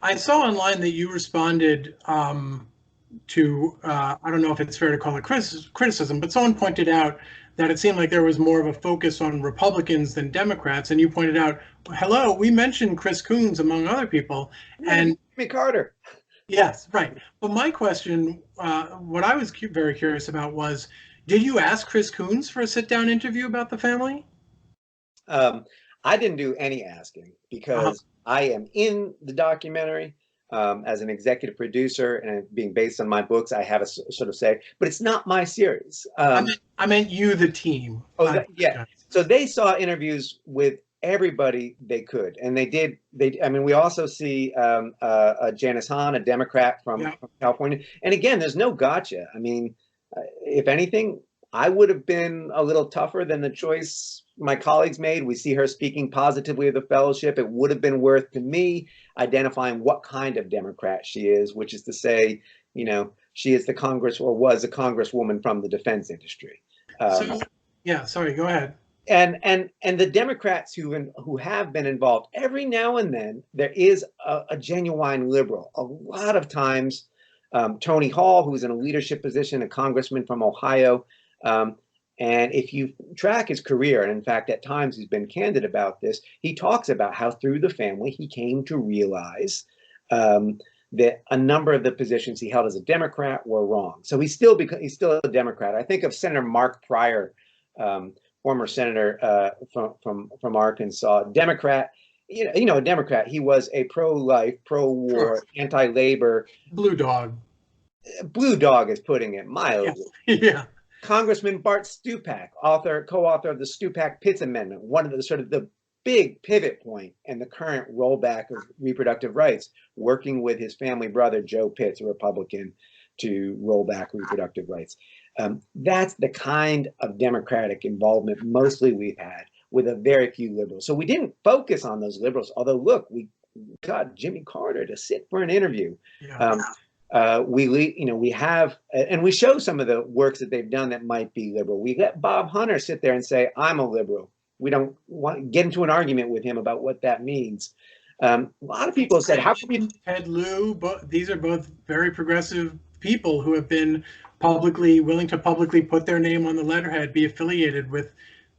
I saw online that you responded to, I don't know if it's fair to call it criticism, but someone pointed out that it seemed like there was more of a focus on Republicans than Democrats. And you pointed out, hello, we mentioned Chris Coons among other people. And Jimmy Carter. yes, right. But my question, what I was very curious about was, did you ask Chris Coons for a sit-down interview about the family? I didn't do any asking because I am in the documentary as an executive producer, and being based on my books, I have a sort of say, but it's not my series. I meant you, the team. Yeah. So they saw interviews with everybody they could, and they did. I mean, we also see Janice Hahn, a Democrat from California, and again, there's no gotcha. I mean, if anything, I would have been a little tougher than the choice my colleagues made. We see her speaking positively of the fellowship. It would have been worth to me identifying what kind of Democrat she is, which is to say, you know, she is the Congress, or was a Congresswoman from the defense industry. Sorry, go ahead. And the Democrats who have been involved, every now and then there is a genuine liberal. A lot of times, Tony Hall, who's in a leadership position, a congressman from Ohio. And if you track his career, and in fact, at times he's been candid about this, he talks about how through the family he came to realize that a number of the positions he held as a Democrat were wrong. So he's still a Democrat. I think of Senator Mark Pryor, former senator from Arkansas, Democrat. You know, a Democrat. He was a pro-life, pro-war, anti-labor. Blue dog. Blue dog is putting it mildly. Yeah. Congressman Bart Stupak, co-author of the Stupak-Pitts Amendment, one of the sort of the big pivot point in the current rollback of reproductive rights, working with his family brother, Joe Pitts, a Republican, to roll back reproductive rights. That's the kind of Democratic involvement mostly we've had, with a very few liberals. So we didn't focus on those liberals, although look, we got Jimmy Carter to sit for an interview. Yeah. We have, and we show some of the works that they've done that might be liberal. We let Bob Hunter sit there and say, I'm a liberal. We don't want to get into an argument with him about what that means. A lot of people said, how can we... Ted Lieu, these are both very progressive people who have been willing to publicly put their name on the letterhead, be affiliated with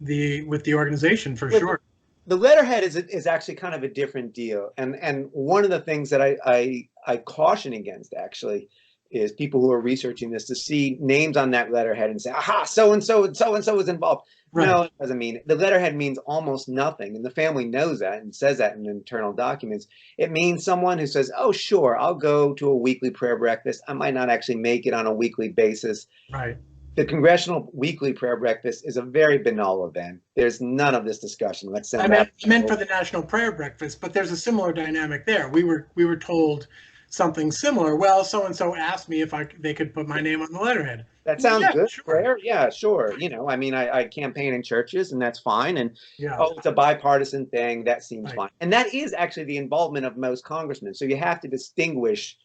the organization for sure. The letterhead is actually kind of a different deal. And one of the things that I caution against, actually, is people who are researching this to see names on that letterhead and say, aha, so-and-so and so-and-so is involved. Right. No, it doesn't mean it. The letterhead means almost nothing. And the family knows that and says that in internal documents. It means someone who says, oh, sure, I'll go to a weekly prayer breakfast. I might not actually make it on a weekly basis. Right. The Congressional Weekly Prayer Breakfast is a very banal event. There's none of this discussion. Let's send I meant for the National Prayer Breakfast, but there's a similar dynamic there. We were told something similar. Well, so-and-so asked me if they could put my name on the letterhead. That sounds good. Sure. Prayer? Yeah, sure. You know, I mean, I campaign in churches, and that's fine. And it's a bipartisan thing. That seems fine. And that is actually the involvement of most congressmen. So you have to distinguish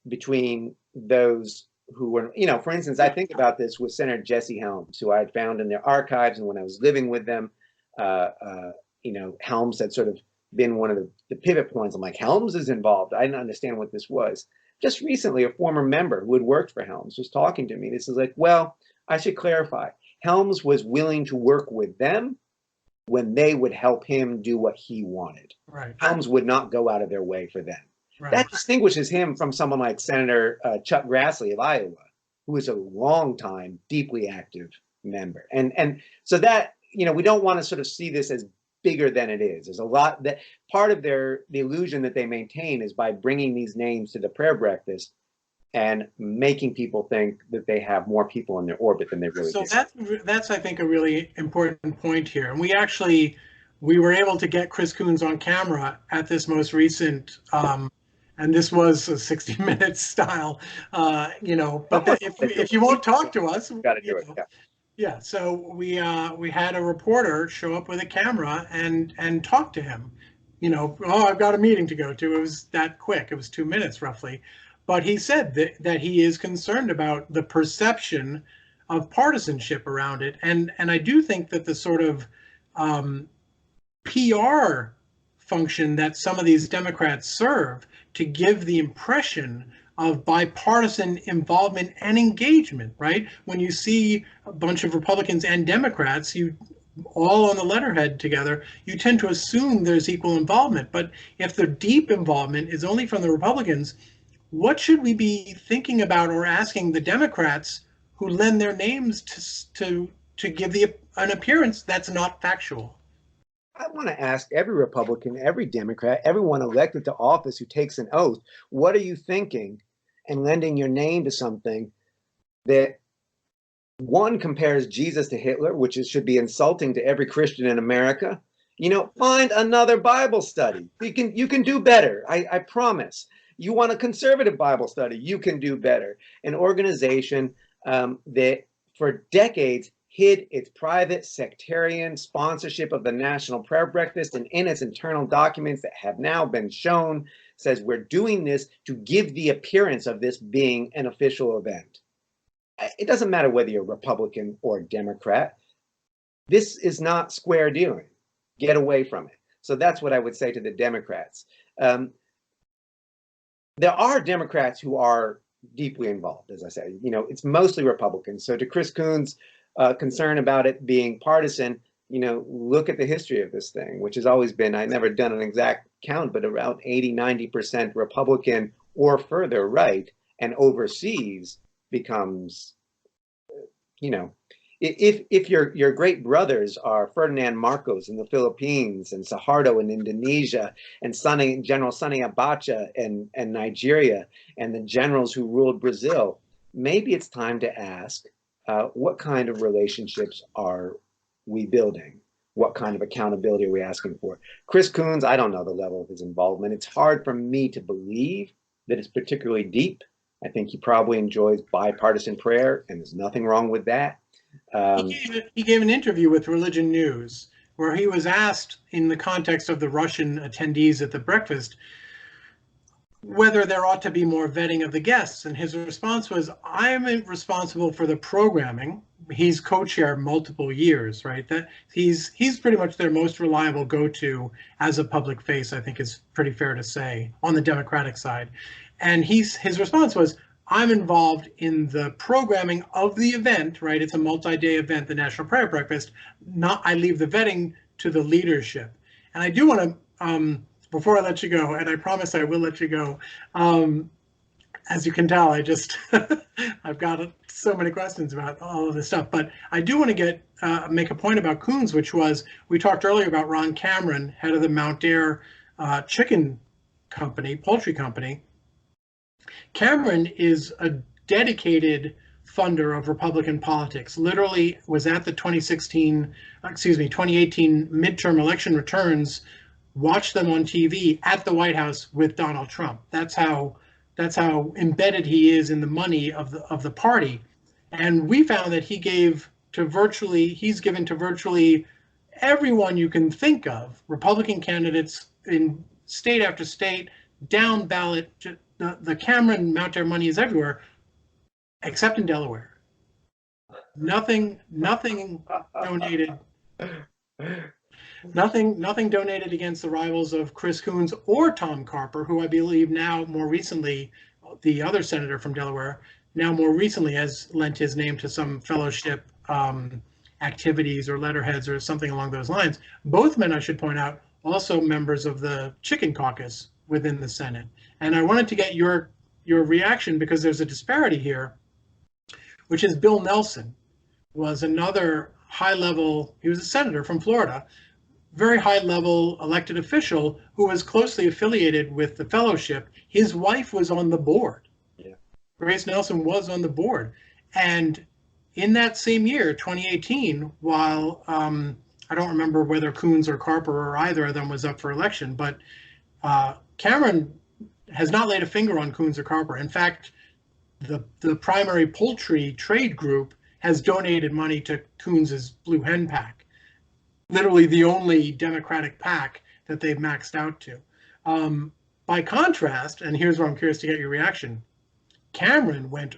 between those who were, you know, for instance, I think about this with Senator Jesse Helms, who I had found in their archives, and when I was living with them, you know, Helms had sort of been one of the pivot points. I'm like, Helms is involved. I didn't understand what this was. Just recently, a former member who had worked for Helms was talking to me. This is like, well, I should clarify. Helms was willing to work with them when they would help him do what he wanted. Right. Helms would not go out of their way for them. Right. That distinguishes him from someone like Senator Chuck Grassley of Iowa, who is a longtime, deeply active member. And so that, you know, we don't want to sort of see this as bigger than it is. There's a lot that part of the illusion that they maintain is by bringing these names to the prayer breakfast and making people think that they have more people in their orbit than they really do. So that's I think a really important point here. And we were able to get Chris Coons on camera at this most recent and this was a 60 Minutes style, you know, but if you won't talk to us, got to do it. Yeah, so we had a reporter show up with a camera and talk to him. You know, oh, I've got a meeting to go to. It was that quick. It was 2 minutes roughly. But he said that he is concerned about the perception of partisanship around it. And I do think that the sort of PR function that some of these Democrats serve to give the impression of bipartisan involvement and engagement, right? When you see a bunch of Republicans and Democrats, you all on the letterhead together, you tend to assume there's equal involvement. But if the deep involvement is only from the Republicans, what should we be thinking about or asking the Democrats who lend their names to give an appearance that's not factual? I want to ask every Republican, every Democrat, everyone elected to office who takes an oath, what are you thinking and lending your name to something that, one, compares Jesus to Hitler, which should be insulting to every Christian in America? You know, find another Bible study. You can do better. I promise. You want a conservative Bible study, you can do better. An organization that for decades hid its private sectarian sponsorship of the National Prayer Breakfast, and in its internal documents that have now been shown, says we're doing this to give the appearance of this being an official event. It doesn't matter whether you're Republican or Democrat. This is not square dealing. Get away from it. So that's what I would say to the Democrats. There are Democrats who are deeply involved, as I say. You know, it's mostly Republicans. So to Chris Coons' concern about it being partisan, you know, look at the history of this thing, which has always been, I've never done an exact count, but around 80–90% Republican or further right, and overseas becomes, you know, if your great brothers are Ferdinand Marcos in the Philippines and Suharto in Indonesia and General Sani Abacha in Nigeria and the generals who ruled Brazil, maybe it's time to ask, what kind of relationships are we building? What kind of accountability are we asking for? Chris Coons, I don't know the level of his involvement. It's hard for me to believe that it's particularly deep. I think he probably enjoys bipartisan prayer, and there's nothing wrong with that. He gave an interview with Religion News where he was asked, in the context of the Russian attendees at the breakfast, whether there ought to be more vetting of the guests. And his response was, I'm responsible for the programming. He's co-chair multiple years, right? That he's pretty much their most reliable go-to as a public face, I think is pretty fair to say, on the Democratic side. And his response was, I'm involved in the programming of the event, right? It's a multi-day event, the National Prayer Breakfast. I leave the vetting to the leadership. And I do want to, before I let you go, and I promise I will let you go, as you can tell, I've got so many questions about all of this stuff, but I do want to make a point about Coons, which was, we talked earlier about Ron Cameron, head of the Mount Dare chicken company, poultry company. Cameron is a dedicated funder of Republican politics, literally was at the 2018 midterm election returns, watched them on TV at the White House with Donald Trump. That's how embedded he is in the money of the party. And we found that he's given to virtually everyone you can think of, Republican candidates in state after state, down ballot. The Cameron Mount Dare money is everywhere, except in Delaware. Nothing donated. Nothing donated against the rivals of Chris Coons or Tom Carper, who I believe now more recently, the other senator from Delaware, now more recently has lent his name to some fellowship activities or letterheads or something along those lines. Both men, I should point out, also members of the Chicken Caucus within the Senate. And I wanted to get your reaction, because there's a disparity here, which is Bill Nelson was another high-level, he was a senator from Florida, very high-level elected official who was closely affiliated with the fellowship. His wife was on the board. Yeah. Grace Nelson was on the board. And in that same year, 2018, while I don't remember whether Coons or Carper or either of them was up for election, but Cameron has not laid a finger on Coons or Carper. In fact, the primary poultry trade group has donated money to Coons's Blue Hen PAC, literally the only Democratic PAC that they've maxed out to. By contrast, and here's where I'm curious to get your reaction, Cameron went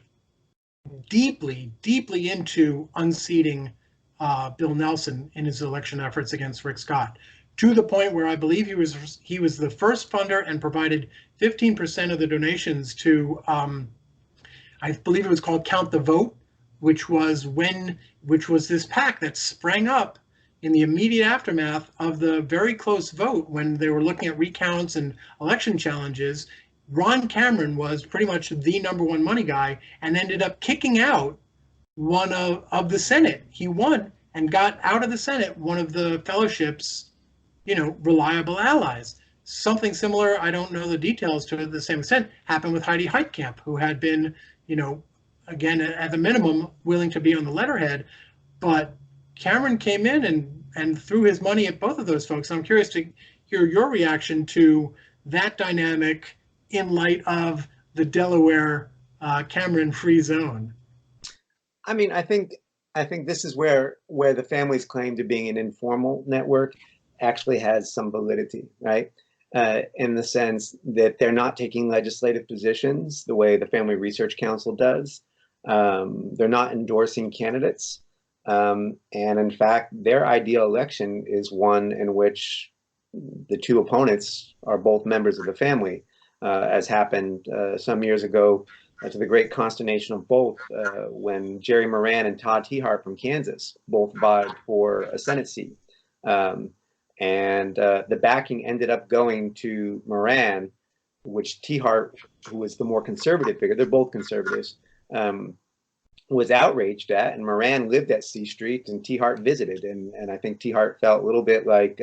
deeply into unseating Bill Nelson in his election efforts against Rick Scott. to the point where I believe he was the first funder and provided 15% of the donations to, I believe it was called Count the Vote, which was this PAC that sprang up in the immediate aftermath of the very close vote when they were looking at recounts and election challenges. Ron Cameron was pretty much the #1 money guy and ended up kicking out one of the Senate. He won and got out of the Senate one of the fellowship's, reliable allies. Something similar, I don't know the details to the same extent, happened with Heidi Heitkamp, who had been, again, at the minimum, willing to be on the letterhead. But Cameron came in and threw his money at both of those folks. I'm curious to hear your reaction to that dynamic in light of the Delaware Cameron free zone. I mean, I think this is where the family's claim to being an informal network actually has some validity, right? In the sense that they're not taking legislative positions the way the Family Research Council does. They're not endorsing candidates. And in fact, their ideal election is one in which the two opponents are both members of the family, as happened some years ago, to the great consternation of both, when Jerry Moran and Todd Tiahrt from Kansas both vied for a Senate seat. And the backing ended up going to Moran, which Tiahrt, who was the more conservative figure, they're both conservatives, was outraged at. And Moran lived at C Street and Tiahrt visited. And I think Tiahrt felt a little bit like,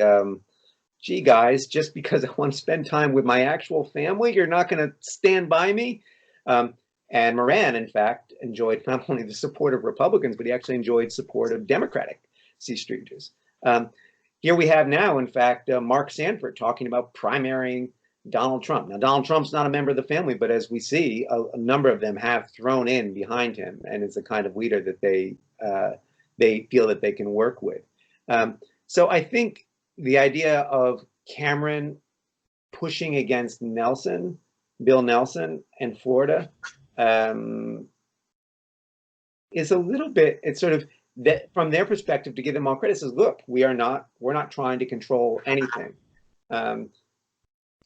gee, guys, just because I want to spend time with my actual family, you're not going to stand by me? And Moran, in fact, enjoyed not only the support of Republicans, but he actually enjoyed support of Democratic C Streeters. Here we have now, in fact, Mark Sanford talking about primarying Donald Trump. Now, Donald Trump's not a member of the family, but as we see, a number of them have thrown in behind him and is the kind of leader that they feel that they can work with. So I think the idea of Cameron pushing against Bill Nelson in Florida, is a little bit, it's sort of that from their perspective, to give them all credit, says, look, we're not trying to control anything. And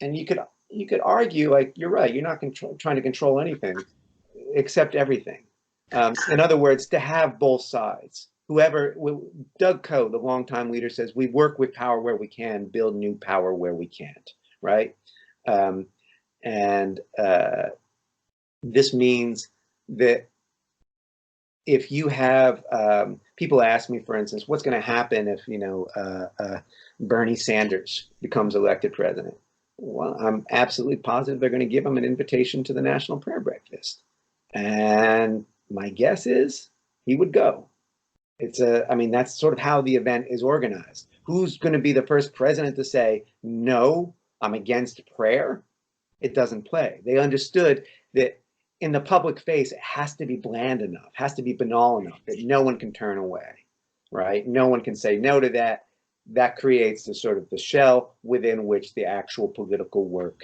you could argue, like, you're right, you're not trying to control anything except everything. In other words, to have both sides. Doug Coe, the longtime leader, says we work with power where we can, build new power where we can't, right? This means that if you have, people ask me, for instance, what's going to happen if, Bernie Sanders becomes elected president? Well, I'm absolutely positive they're going to give him an invitation to the National Prayer Breakfast. And my guess is he would go. That's sort of how the event is organized. Who's going to be the first president to say, no, I'm against prayer? It doesn't play. They understood that in the public face, it has to be bland enough, has to be banal enough that no one can turn away, right? No one can say no to that. That creates the sort of the shell within which the actual political work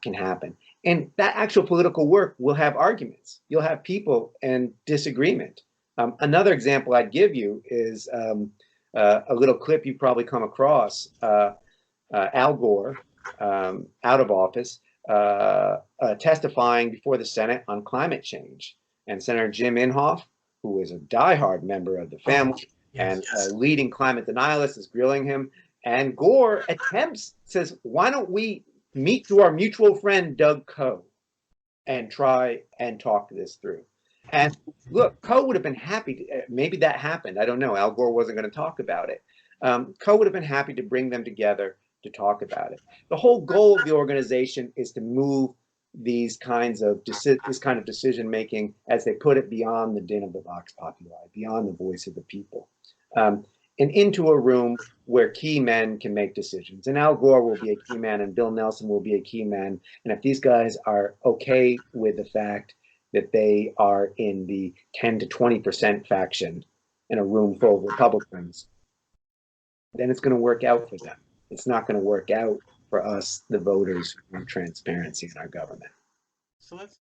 can happen. And that actual political work will have arguments. You'll have people and disagreement. Another example I'd give you is a little clip you probably come across, Al Gore, out of office, testifying before the Senate on climate change. And Senator Jim Inhofe, who is a diehard member of the family and a leading climate denialist, is grilling him. And Gore says, why don't we meet through our mutual friend, Doug Coe, and try and talk this through? And look, Coe would have been happy. Maybe that happened. I don't know. Al Gore wasn't going to talk about it. Coe would have been happy to bring them together to talk about it. The whole goal of the organization is to move this kind of decision making, as they put it, beyond the din of the vox populi, beyond the voice of the people, and into a room where key men can make decisions. And Al Gore will be a key man, and Bill Nelson will be a key man. And if these guys are okay with the fact that they are in the 10 to 20% faction in a room full of Republicans, then it's going to work out for them. It's not going to work out for us, the voters, who want transparency in our government. So let's